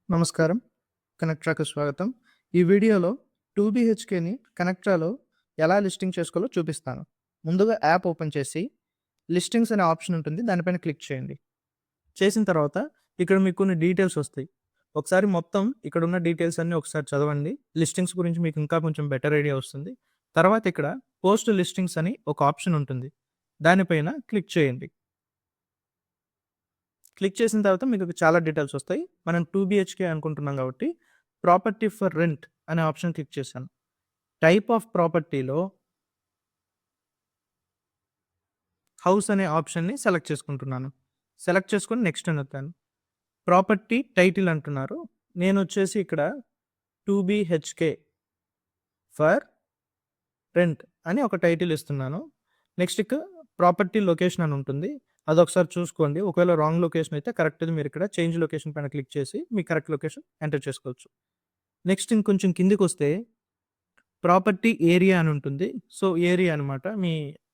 నమస్కారం. కనెక్ట్రాకి స్వాగతం. ఈ వీడియోలో 2 బీహెచ్‌కేని కనెక్ట్రాలో ఎలా లిస్టింగ్ చేసుకోవాలో చూపిస్తాను. ముందుగా యాప్ ఓపెన్ చేసి లిస్టింగ్స్ అనే ఆప్షన్ ఉంటుంది. దానిపైన క్లిక్ చేయండి. చేసిన తర్వాత ఇక్కడ మీకు కొన్ని డీటెయిల్స్ వస్తాయి. ఒకసారి మొత్తం ఇక్కడున్న డీటెయిల్స్ అన్నీ ఒకసారి చదవండి. లిస్టింగ్స్ గురించి మీకు ఇంకా కొంచెం బెటర్ ఐడియా వస్తుంది. తర్వాత ఇక్కడ పోస్ట్ లిస్టింగ్స్ అని ఒక ఆప్షన్ ఉంటుంది. దానిపైన క్లిక్ చేయండి. క్లిక్ చేసిన తర్వాత మీకు చాలా డీటెయిల్స్ వస్తాయి. మనం 2 బీహెచ్‌కే అనుకుంటున్నాం కాబట్టి ప్రాపర్టీ ఫర్ రెంట్ అనే ఆప్షన్ క్లిక్ చేశాను. టైప్ ఆఫ్ ప్రాపర్టీలో హౌస్ అనే ఆప్షన్‌ని సెలెక్ట్ చేసుకుంటున్నాను. సెలెక్ట్ చేసుకొని నెక్స్ట్ అని నొక్కాను. ప్రాపర్టీ టైటిల్ అంటున్నారు. నేనొచ్చేసి ఇక్కడ 2 బీహెచ్‌కే ఫర్ రెంట్ అని ఒక టైటిల్ ఇస్తున్నాను. నెక్స్ట్ ఇక ప్రాపర్టీ లొకేషన్ అని ఉంటుంది. అదొకసారి చూసుకోండి. ఒకవేళ రాంగ్ లొకేషన్ అయితే కరెక్ట్‌ది మీరు ఇక్కడ చేంజ్ లొకేషన్ పైన క్లిక్ చేసి మీ కరెక్ట్ లొకేషన్ ఎంటర్ చేసుకోవచ్చు. నెక్స్ట్ ఇంకొంచెం కిందికొస్తే ప్రాపర్టీ ఏరియా అని ఉంటుంది. సో, ఏరియా అనమాట. మీ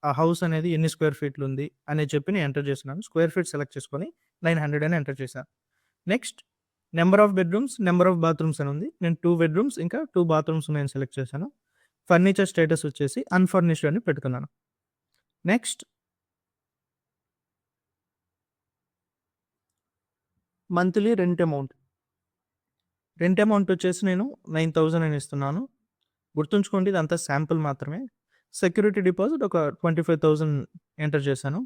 ఆ హౌస్ అనేది ఎన్ని స్క్వేర్ ఫీట్లు ఉంది అని చెప్పి నేను ఎంటర్ చేస్తున్నాను. స్క్వేర్ ఫీట్ సెలెక్ట్ చేసుకొని 900 అని ఎంటర్ చేశాను. Next number of bedrooms, number of bathrooms అని ఉంది. నేను 2 బెడ్‌రూమ్స్ ఇంకా 2 బాత్రూమ్స్ ఉన్నాయని సెలెక్ట్ చేశాను. ఫర్నిచర్ స్టేటస్ వచ్చేసి అన్‌ఫర్నిష్డ్ అని పెడుతున్నాను. Next monthly rent amount. Rent amount వచ్చేసి నేను 9000 అని ఇస్తున్నాను. గుర్తుంచుకోండి ఇదంతా శాంపుల్ మాత్రమే. సెక్యూరిటీ డిపాజిట్ ఒక 25,000 ఎంటర్ చేశాను.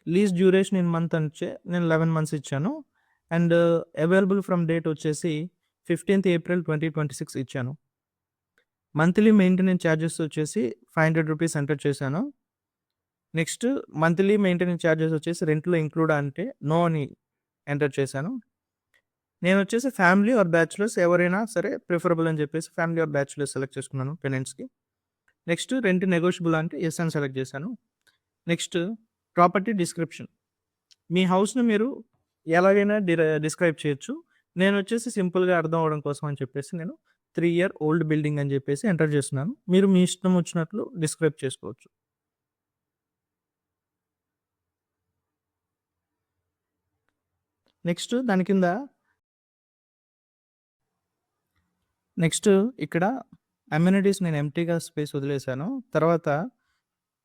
లీజ్ డ్యూరేషన్ ఇన్ మంత్ అంటే నేను 11 మంత్స్ ఇచ్చాను. అండ్ అవైలబుల్ ఫ్రమ్ డేట్ వచ్చేసి 15th ఏప్రిల్ 2026 ఇచ్చాను. మంత్లీ మెయింటెనెన్స్ ఛార్జెస్ వచ్చేసి 500 రూపీస్ ఎంటర్ చేశాను. నెక్స్ట్ మంత్లీ మెయింటెనెన్స్ ఛార్జెస్ వచ్చేసి రెంట్‌లో ఇంక్లూడా అంటే నో అని ఎంటర్ చేశాను. నేనొచ్చేసి ఫ్యామిలీ ఆర్ బ్యాచిలర్స్ ఎవరైనా సరే ప్రిఫరబుల్ అని చెప్పేసి ఫ్యామిలీ ఆర్ బ్యాచిలర్స్ సెలెక్ట్ చేసుకున్నాను టెనెంట్స్‌కి. నెక్స్ట్ రెంట్ నెగోషియబుల్ అంటే యెస్ అని సెలెక్ట్ చేశాను. Next property description. మీ హౌస్‌ని మీరు ఎలాగైనా డిస్క్రైబ్ చేయొచ్చు. నేనొచ్చేసి సింపుల్‌గా అర్థం అవ్వడం కోసం అని చెప్పేసి నేను 3 ఇయర్ ఓల్డ్ బిల్డింగ్ అని చెప్పేసి ఎంటర్ చేస్తున్నాను. మీరు మీ ఇష్టం వచ్చినట్లు డిస్క్రైబ్ చేసుకోవచ్చు. నెక్స్ట్ దాని కింద నెక్స్ట్ ఇక్కడ అమ్యూనిటీస్ నేను ఎంప్టీగా స్పేస్ వదిలేశాను. తర్వాత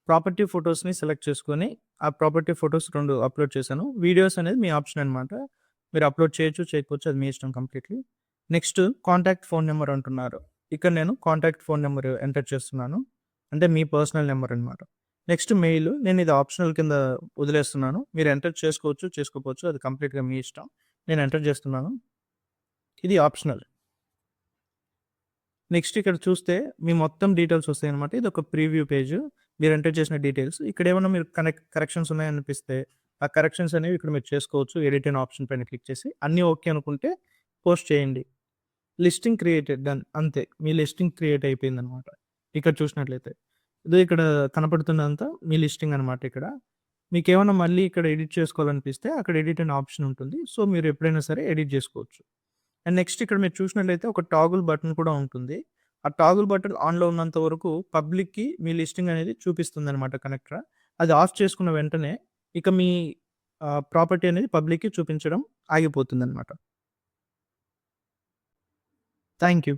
ప్రాపర్టీ ఫోటోస్‌ని సెలెక్ట్ చేసుకొని, ఆ ప్రాపర్టీ ఫోటోస్ 2 అప్‌లోడ్ చేశాను. వీడియోస్ అనేది మీ ఆప్షన్ అనమాట. మీరు అప్‌లోడ్ చేయొచ్చు, చేయకపోవచ్చు అది మీ ఇష్టం completely. Next contact phone number అంటున్నారు. ఇక్కడ నేను కాంటాక్ట్ ఫోన్ నంబర్ ఎంటర్ చేస్తున్నాను. అంటే మీ పర్సనల్ నంబర్ అనమాట. నెక్స్ట్ మెయిల్ నేను ఇది ఆప్షనల్ కింద వదిలేస్తున్నాను. మీరు ఎంటర్ చేసుకోవచ్చు, చేసుకోకపోవచ్చు అది కంప్లీట్‌గా మీ ఇష్టం. నేను ఎంటర్ చేస్తున్నాను. ఇది ఆప్షనల్. నెక్స్ట్ ఇక్కడ చూస్తే మీ మొత్తం డీటెయిల్స్ వస్తాయన్నమాట. ఇదొక ప్రివ్యూ పేజ్. మీరు ఎంటర్ చేసిన డీటెయిల్స్. ఇక్కడేమన్నా మీరు కరెక్షన్స్ ఉన్నాయనిపిస్తే, ఆ కరెక్షన్స్ అనేవి ఇక్కడ మీరు చేసుకోవచ్చు. ఎడిట్ అనే ఆప్షన్ పైన క్లిక్ చేసి, అన్నీ ఓకే అనుకుంటే పోస్ట్ చేయండి. లిస్టింగ్ క్రియేటెడ్ డన్ అంతే. మీ లిస్టింగ్ క్రియేట్ అయిపోయిందనమాట. ఇక్కడ చూసినట్లయితే. ఇదో ఇక్కడ కనపడుతున్నదంతా మీ లిస్టింగ్ అనమాట ఇక్కడ. మీకేమన్నా మళ్ళీ ఇక్కడ ఎడిట్ చేసుకోవాలనిపిస్తే, అక్కడ ఎడిట్ అనే ఆప్షన్ ఉంటుంది. సో, మీరు ఎప్పుడైనా సరే ఎడిట్ చేసుకోవచ్చు. అండ్ నెక్స్ట్ ఇక్కడ మీరు చూసినట్లయితే ఒక టాగుల్ బటన్ కూడా ఉంటుంది. ఆ టాగుల్ బటన్ ఆన్‌లో ఉన్నంత వరకు పబ్లిక్‌కి మీ లిస్టింగ్ అనేది చూపిస్తుందనమాట కనెక్టర్. అది ఆఫ్ చేసుకున్న వెంటనే ఇక మీ ప్రాపర్టీ అనేది పబ్లిక్‌కి చూపించడం ఆగిపోతుందనమాట. Thank you.